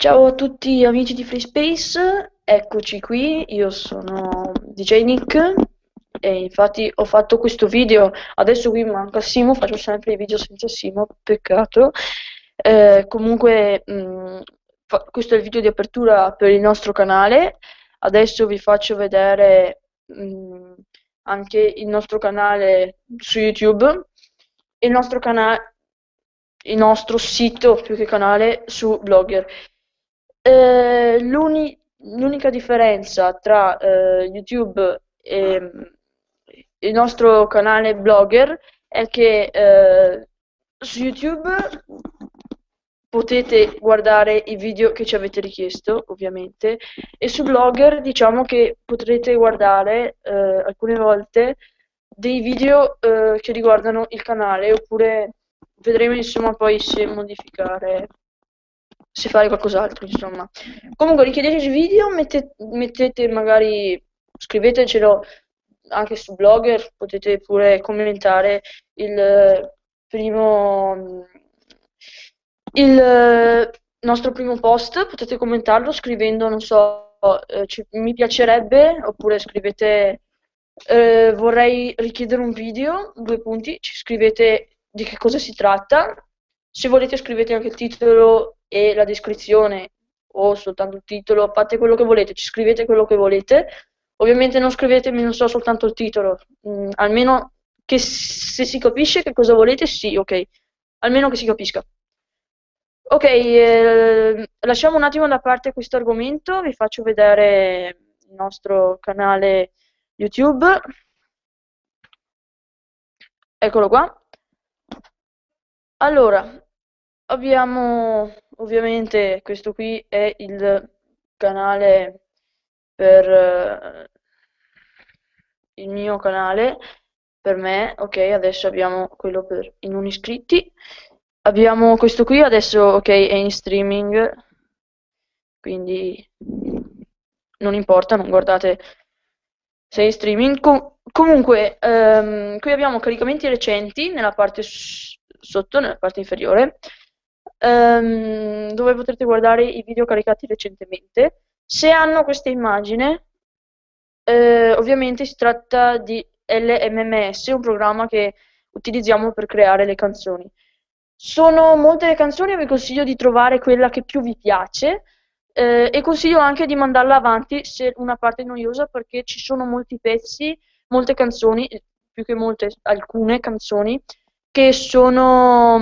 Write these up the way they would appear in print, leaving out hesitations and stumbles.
Ciao a tutti amici di FreeSpace, eccoci qui, io sono DJ Nick e infatti ho fatto questo video, adesso qui manca Simo, faccio sempre i video senza Simo, peccato. Comunque questo è il video di apertura per il nostro canale, adesso vi faccio vedere anche il nostro canale su YouTube, il nostro canale, il nostro sito più che canale su Blogger. L'unica differenza tra YouTube e il nostro canale Blogger è che su YouTube potete guardare i video che ci avete richiesto, ovviamente, e su Blogger diciamo che potrete guardare alcune volte dei video che riguardano il canale, oppure vedremo insomma poi se modificare, se fare qualcos'altro, insomma. Comunque richiedeteci video, mettete magari, scrivetecelo anche su Blogger, potete pure commentare il primo, il nostro primo post, potete commentarlo scrivendo, non so, mi piacerebbe, oppure scrivete vorrei richiedere un video, due punti, ci scrivete di che cosa si tratta. Se volete scrivete anche il titolo e la descrizione o soltanto il titolo, fate quello che volete, ci scrivete quello che volete. Ovviamente non scrivetemi, non so, soltanto il titolo, almeno che se si capisce che cosa volete, sì, ok, almeno che si capisca. Ok, lasciamo un attimo da parte questo argomento, vi faccio vedere il nostro canale YouTube. Eccolo qua. Allora, abbiamo ovviamente questo qui è il canale per il mio canale, per me, ok, adesso abbiamo quello per i non iscritti. Abbiamo questo qui, adesso ok, è in streaming, quindi non importa, non guardate se è in streaming. Comunque, qui abbiamo caricamenti recenti nella parte sotto, nella parte inferiore, dove potrete guardare i video caricati recentemente. Se hanno questa immagine, ovviamente si tratta di LMMS, un programma che utilizziamo per creare le canzoni. Sono molte le canzoni, vi consiglio di trovare quella che più vi piace e consiglio anche di mandarla avanti se una parte è noiosa perché ci sono molti pezzi, molte canzoni, più che molte, alcune canzoni che sono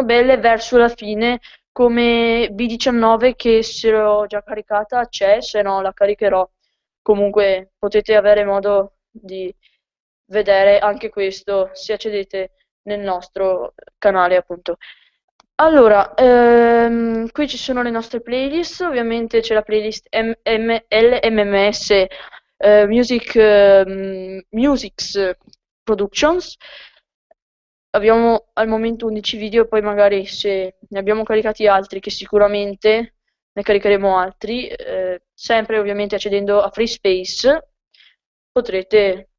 belle verso la fine, come B19 che se l'ho già caricata c'è, se no la caricherò. Comunque potete avere modo di vedere anche questo se accedete nel nostro canale, appunto. Allora, qui ci sono le nostre playlist, ovviamente c'è la playlist LMMS Musics Productions. Abbiamo al momento 11 video, poi magari se ne abbiamo caricati altri, che sicuramente ne caricheremo altri, sempre ovviamente accedendo a FreeSpace, potrete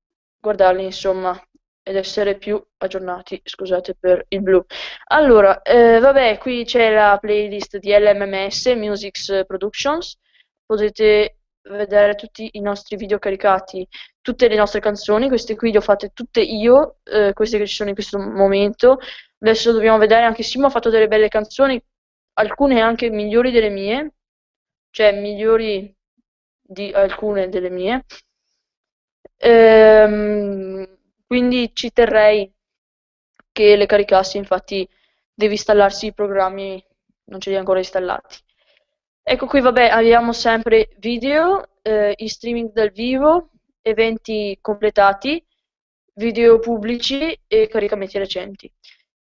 guardarli insomma ed essere più aggiornati, scusate per il blu. Allora, vabbè, qui c'è la playlist di LMMS Musics Productions, potete vedere tutti i nostri video caricati, tutte le nostre canzoni, queste qui le ho fatte tutte io, queste che ci sono in questo momento. Adesso dobbiamo vedere, anche Simo ha fatto delle belle canzoni, alcune anche migliori delle mie, cioè migliori di alcune delle mie. Quindi ci terrei che le caricassi, infatti devi installarsi i programmi, non ce li hai ancora installati. Ecco qui, vabbè, abbiamo sempre video, in streaming dal vivo, eventi completati, video pubblici e caricamenti recenti.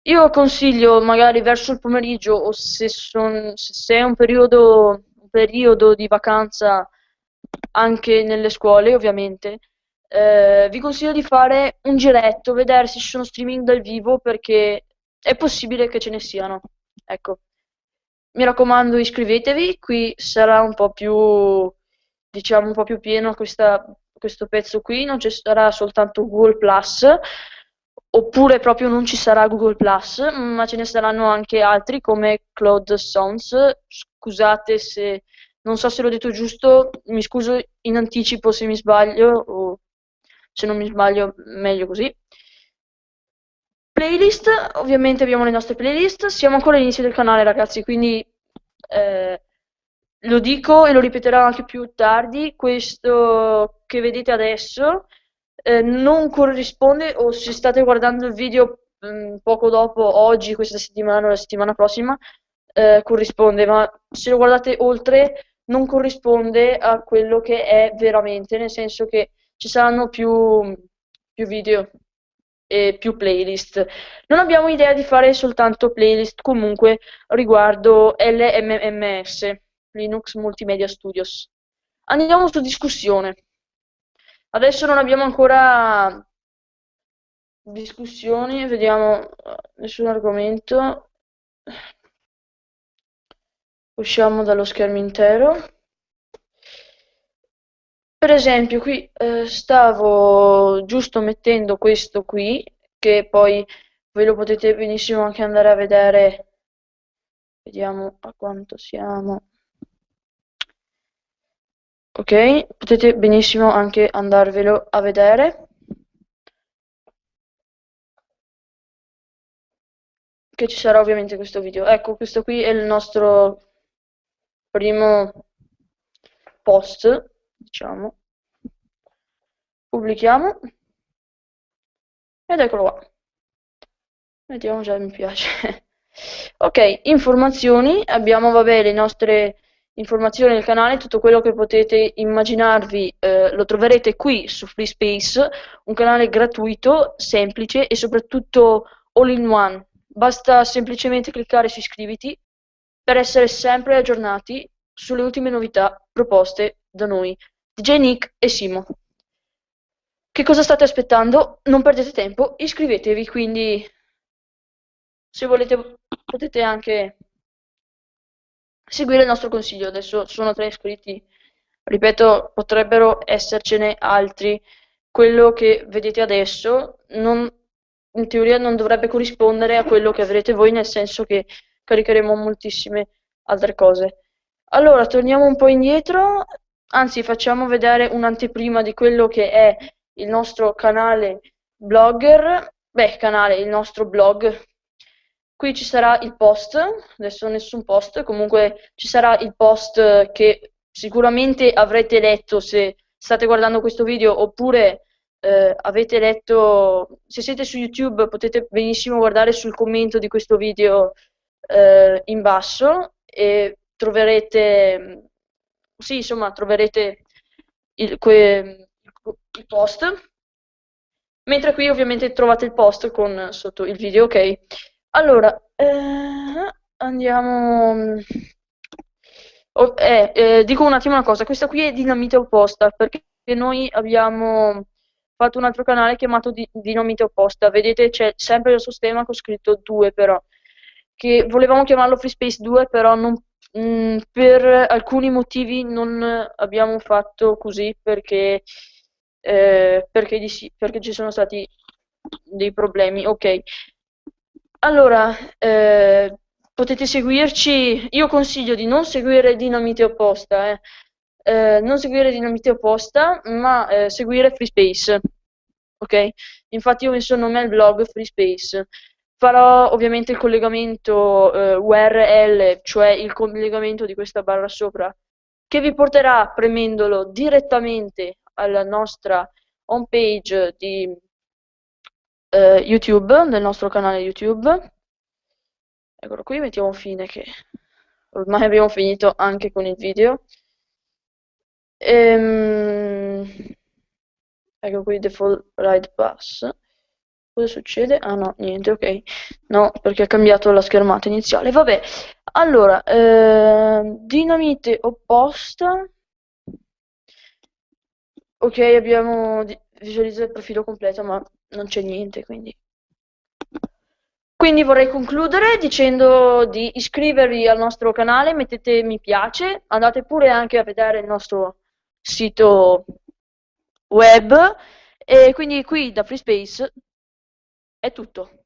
Io consiglio magari verso il pomeriggio o se è un periodo di vacanza anche nelle scuole, ovviamente, vi consiglio di fare un giretto, vedere se ci sono streaming dal vivo perché è possibile che ce ne siano. Ecco. Mi raccomando, iscrivetevi, qui sarà un po' più, diciamo, un po' più pieno questo pezzo qui, non ci sarà soltanto Google Plus, oppure proprio non ci sarà Google Plus, ma ce ne saranno anche altri come Cloud Sounds, scusate se non so se l'ho detto giusto, mi scuso in anticipo se mi sbaglio o se non mi sbaglio, meglio così. Playlist, ovviamente abbiamo le nostre playlist, siamo ancora all'inizio del canale ragazzi, quindi eh, lo dico e lo ripeterò anche più tardi, questo che vedete adesso non corrisponde, o se state guardando il video poco dopo, oggi, questa settimana o la settimana prossima, corrisponde, ma se lo guardate oltre non corrisponde a quello che è veramente, nel senso che ci saranno più video e più playlist. Non abbiamo idea di fare soltanto playlist comunque riguardo LMMS, Linux Multimedia Studios. Andiamo su discussione. Adesso non abbiamo ancora discussioni, vediamo nessun argomento. Usciamo dallo schermo intero. Per esempio, qui stavo giusto mettendo questo qui, che poi voi lo potete benissimo anche andare a vedere. Vediamo a quanto siamo. Ok, potete benissimo anche andarvelo a vedere. Che ci sarà ovviamente questo video. Ecco, questo qui è il nostro primo post, diciamo. Pubblichiamo ed eccolo qua. Mettiamo già mi piace. Ok, informazioni, abbiamo vabbè le nostre informazioni del canale, tutto quello che potete immaginarvi lo troverete qui su FreeSpace, un canale gratuito, semplice e soprattutto all in one. Basta semplicemente cliccare su iscriviti per essere sempre aggiornati sulle ultime novità proposte da noi, DJ Nick e Simo. Che cosa state aspettando? Non perdete tempo, iscrivetevi, quindi se volete potete anche seguire il nostro consiglio. Adesso sono 3 iscritti, ripeto, potrebbero essercene altri. Quello che vedete adesso in teoria non dovrebbe corrispondere a quello che avrete voi, nel senso che caricheremo moltissime altre cose. Allora, torniamo un po' indietro, anzi facciamo vedere un'anteprima di quello che è il nostro canale blogger, beh, canale, il nostro blog. Qui ci sarà il post, adesso nessun post, comunque ci sarà il post che sicuramente avrete letto se state guardando questo video oppure avete letto, se siete su YouTube potete benissimo guardare sul commento di questo video in basso e troverete, sì, insomma, troverete il post. Mentre qui ovviamente trovate il post con sotto il video, ok? Allora, andiamo. Dico un attimo una cosa, questa qui è Dinamite Opposta, perché noi abbiamo fatto un altro canale chiamato Dinamite Opposta, vedete c'è sempre lo stemma con scritto 2 però, che volevamo chiamarlo FreeSpace 2, però per alcuni motivi non abbiamo fatto così, perché ci sono stati dei problemi, ok. Allora, potete seguirci, io consiglio di non seguire Dinamite Opposta, non seguire Dinamite Opposta, ma seguire FreeSpace, ok? Infatti io ho messo il nome al blog FreeSpace. Farò ovviamente il collegamento URL, cioè il collegamento di questa barra sopra, che vi porterà premendolo direttamente alla nostra homepage di YouTube, del nostro canale YouTube. Eccolo qui, mettiamo fine che ormai abbiamo finito anche con il video. Ehm, ecco qui default ride pass. Cosa succede? Ah no, niente, ok. No, perché ha cambiato la schermata iniziale. Vabbè, allora, dinamite opposta. Ok, abbiamo visualizzato il profilo completo, ma non c'è niente, quindi. Quindi vorrei concludere dicendo di iscrivervi al nostro canale, mettete mi piace, andate pure anche a vedere il nostro sito web e quindi qui da FreeSpace è tutto.